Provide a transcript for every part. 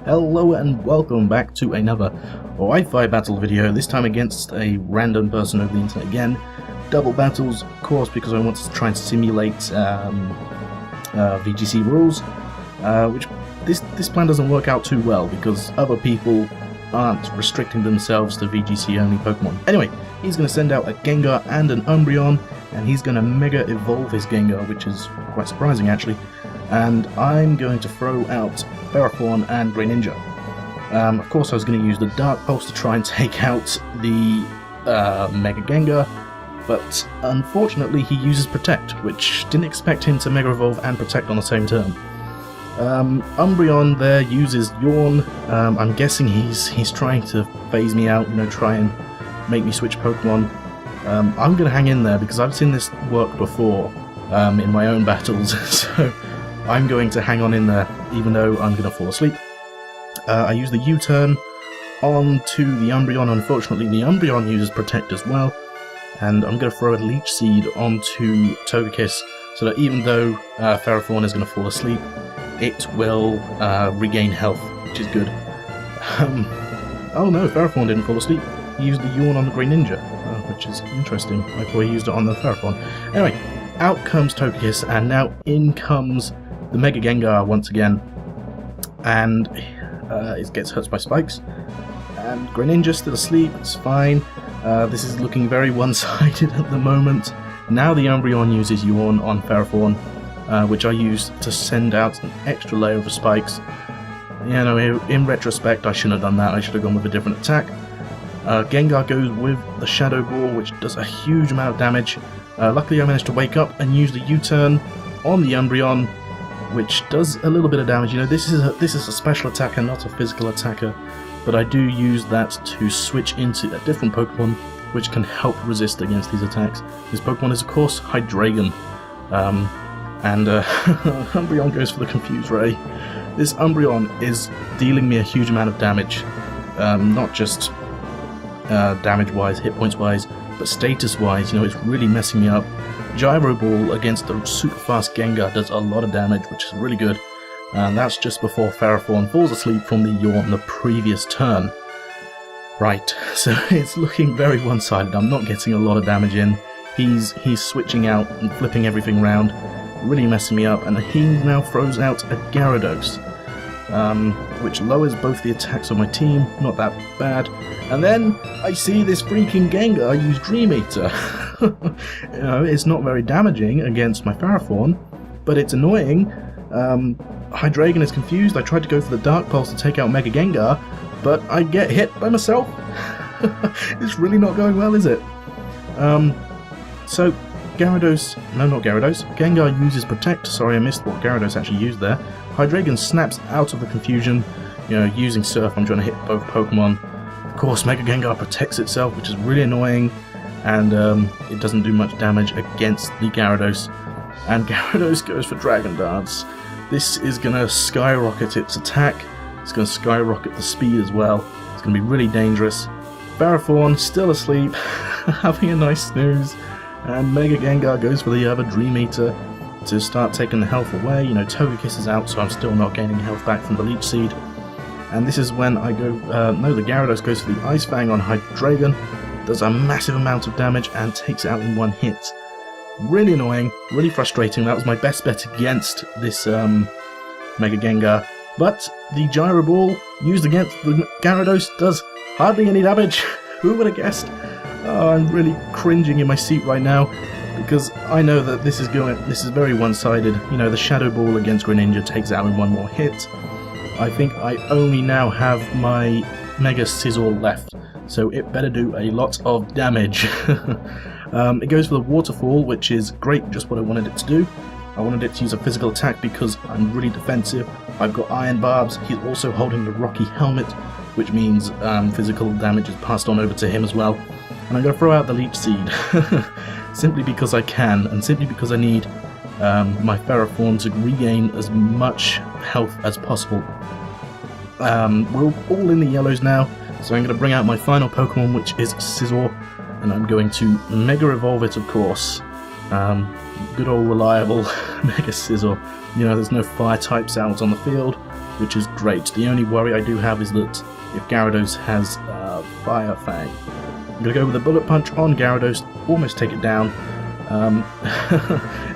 Hello and welcome back to another Wi-Fi battle video, this time against a random person over the internet again. Double battles, of course, because I want to try and simulate VGC rules, which this plan doesn't work out too well because other people aren't restricting themselves to VGC only Pokemon. Anyway, he's going to send out a Gengar and an Umbreon, and he's going to Mega Evolve his Gengar, which is quite surprising actually. And I'm going to throw out Ferrothorn and Greninja. Of course I was going to use the Dark Pulse to try and take out the Mega Gengar, but unfortunately he uses Protect, which didn't expect him to Mega Evolve and Protect on the same turn. Umbreon there uses Yawn. I'm guessing he's trying to phase me out, try and make me switch Pokemon. I'm going to hang in there because I've seen this work before in my own battles, so I'm going to hang on in there, even though I'm going to fall asleep. I use the U-turn onto the Umbreon. Unfortunately, the Umbreon uses Protect as well, and I'm going to throw a Leech Seed onto Togekiss, so that even though Ferrothorn is going to fall asleep, it will regain health, which is good. Oh no, Ferrothorn didn't fall asleep. He used the Yawn on the Greninja, which is interesting. I thought he used it on the Ferrothorn. Anyway, out comes Togekiss, and now in comes the Mega Gengar once again, and it gets hurt by spikes. And Greninja's still asleep, it's fine. This is looking very one-sided at the moment. Now the Umbreon uses Yawn on Ferrothorn, which I used to send out an extra layer of spikes. In retrospect I shouldn't have done that, I should have gone with a different attack. Gengar goes with the Shadow Ball, which does a huge amount of damage. Luckily I managed to wake up and use the U-turn on the Umbreon, which does a little bit of damage. This is a special attacker, not a physical attacker, but I do use that to switch into a different Pokemon, which can help resist against these attacks. This Pokemon is of course Hydreigon, and Umbreon goes for the Confuse Ray. This Umbreon is dealing me a huge amount of damage, not just damage-wise, hit points-wise, but status-wise. It's really messing me up. Gyro-Ball against the super fast Gengar does a lot of damage, which is really good. And that's just before Ferrothorn falls asleep from the Yawn the previous turn. Right, so it's looking very one-sided. I'm not getting a lot of damage in. He's switching out and flipping everything around, really messing me up, and he now throws out a Gyarados, which lowers both the attacks on my team, not that bad. And then I see this freaking Gengar use Dream Eater. It's not very damaging against my Ferrothorn, but it's annoying. Hydreigon is confused. I tried to go for the Dark Pulse to take out Mega Gengar, but I get hit by myself. It's really not going well, is it? So Gyarados, no, not Gyarados, Gengar uses Protect. Sorry, I missed what Gyarados actually used there. Hydreigon snaps out of the confusion, using Surf. I'm trying to hit both Pokemon. Of course, Mega Gengar protects itself, which is really annoying, and it doesn't do much damage against the Gyarados. And Gyarados goes for Dragon Dance. This is going to skyrocket its attack. It's going to skyrocket the speed as well. It's going to be really dangerous. Ferrothorn still asleep, having a nice snooze, and Mega Gengar goes for the other Dream Eater to start taking the health away. Togekiss is out, so I'm still not gaining health back from the Leech Seed. And this is when I go, the Gyarados goes for the Ice Fang on Hydreigon, does a massive amount of damage and takes it out in one hit. Really annoying, really frustrating. That was my best bet against this Mega Gengar. But the Gyro Ball used against the Gyarados does hardly any damage. Who would have guessed? Oh, I'm really cringing in my seat right now, because I know that this is very one-sided. The Shadow Ball against Greninja takes out in one more hit. I think I only now have my Mega Sizzle left, so it better do a lot of damage. It goes for the Waterfall, which is great, just what I wanted it to do. I wanted it to use a physical attack because I'm really defensive. I've got Iron Barbs. He's also holding the Rocky Helmet, which means physical damage is passed on over to him as well. And I'm going to throw out the Leech Seed, simply because I can, and simply because I need my Ferrothorn to regain as much health as possible. We're all in the yellows now, so I'm going to bring out my final Pokemon, which is Scizor, and I'm going to Mega Evolve it, of course. Good old reliable Mega Scizor. There's no fire types out on the field, which is great. The only worry I do have is that if Gyarados has Fire Fang. I'm going to go with a Bullet Punch on Gyarados, almost take it down.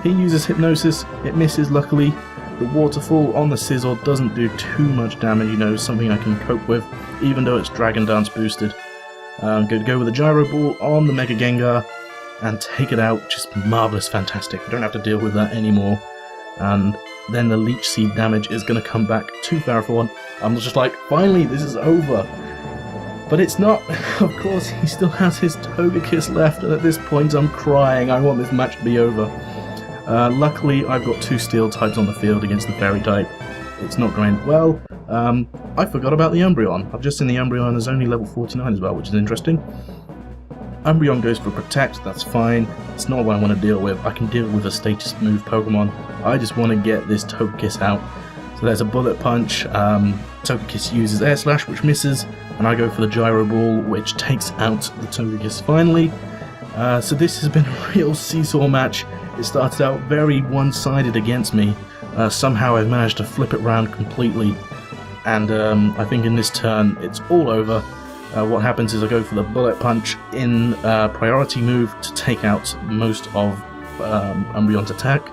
He uses Hypnosis, it misses luckily. The Waterfall on the Sizzle doesn't do too much damage, you know, something I can cope with, even though it's Dragon Dance boosted. I'm going to go with a Gyro Ball on the Mega Gengar and take it out, just marvellous, fantastic. I don't have to deal with that anymore. And then the Leech Seed damage is going to come back to Ferrothorn. I'm just like, finally, this is over. But it's not. Of course, he still has his Togekiss left, and at this point I'm crying. I want this match to be over. Luckily, I've got 2 Steel types on the field against the Fairy type. It's not going well. I forgot about the Umbreon. I've just seen the Umbreon is only level 49 as well, which is interesting. Umbreon goes for Protect, that's fine. It's not what I want to deal with. I can deal with a status move Pokemon. I just want to get this Togekiss out. So there's a Bullet Punch. Togekiss uses Air Slash, which misses, and I go for the Gyro Ball, which takes out the Togekiss finally. So this has been a real seesaw match. It started out very one-sided against me. Somehow I've managed to flip it around completely, and I think in this turn it's all over. What happens is I go for the Bullet Punch in priority move to take out most of Umbreon's attack.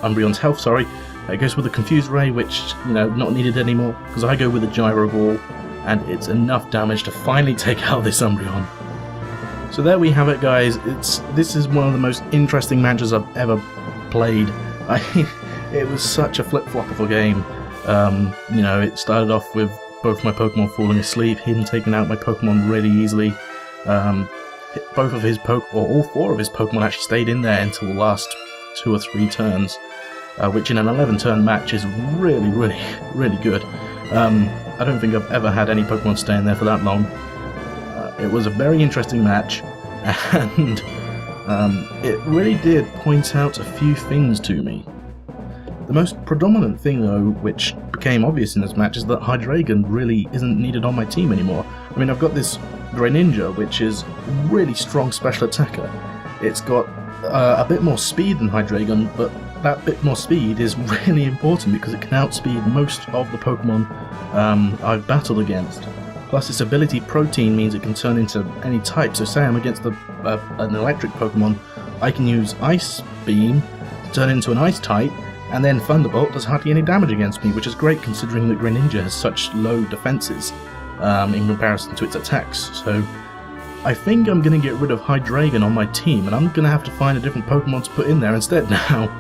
Umbreon's health, sorry. It goes with the Confused Ray, which, you know, not needed anymore, because I go with the Gyro Ball, and it's enough damage to finally take out this Umbreon. So there we have it, guys. This is one of the most interesting matches I've ever played. It was such a flip-flop of a game. You know, it started off with both my Pokemon falling asleep, him taking out my Pokemon really easily. Both of his all 4 of his Pokemon actually stayed in there until the last 2 or 3 turns, which in an 11-turn match is really, really, really good. I don't think I've ever had any Pokemon stay in there for that long. It was a very interesting match, and it really did point out a few things to me. The most predominant thing, though, which became obvious in this match, is that Hydreigon really isn't needed on my team anymore. I mean, I've got this Greninja, which is a really strong special attacker. It's got a bit more speed than Hydreigon, but that bit more speed is really important because it can outspeed most of the Pokemon I've battled against. Plus, its ability Protein means it can turn into any type, so say I'm against an electric Pokemon, I can use Ice Beam to turn into an Ice type, and then Thunderbolt does hardly any damage against me, which is great considering that Greninja has such low defenses in comparison to its attacks. So I think I'm going to get rid of Hydreigon on my team, and I'm going to have to find a different Pokemon to put in there instead now.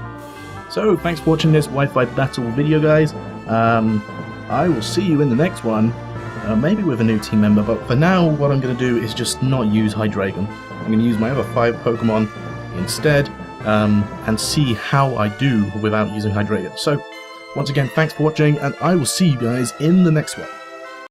So thanks for watching this Wi-Fi battle video, guys. I will see you in the next one, maybe with a new team member, but for now what I'm going to do is just not use Hydreigon. I'm going to use my other 5 Pokemon instead, and see how I do without using Hydreigon. So, once again, thanks for watching, and I will see you guys in the next one.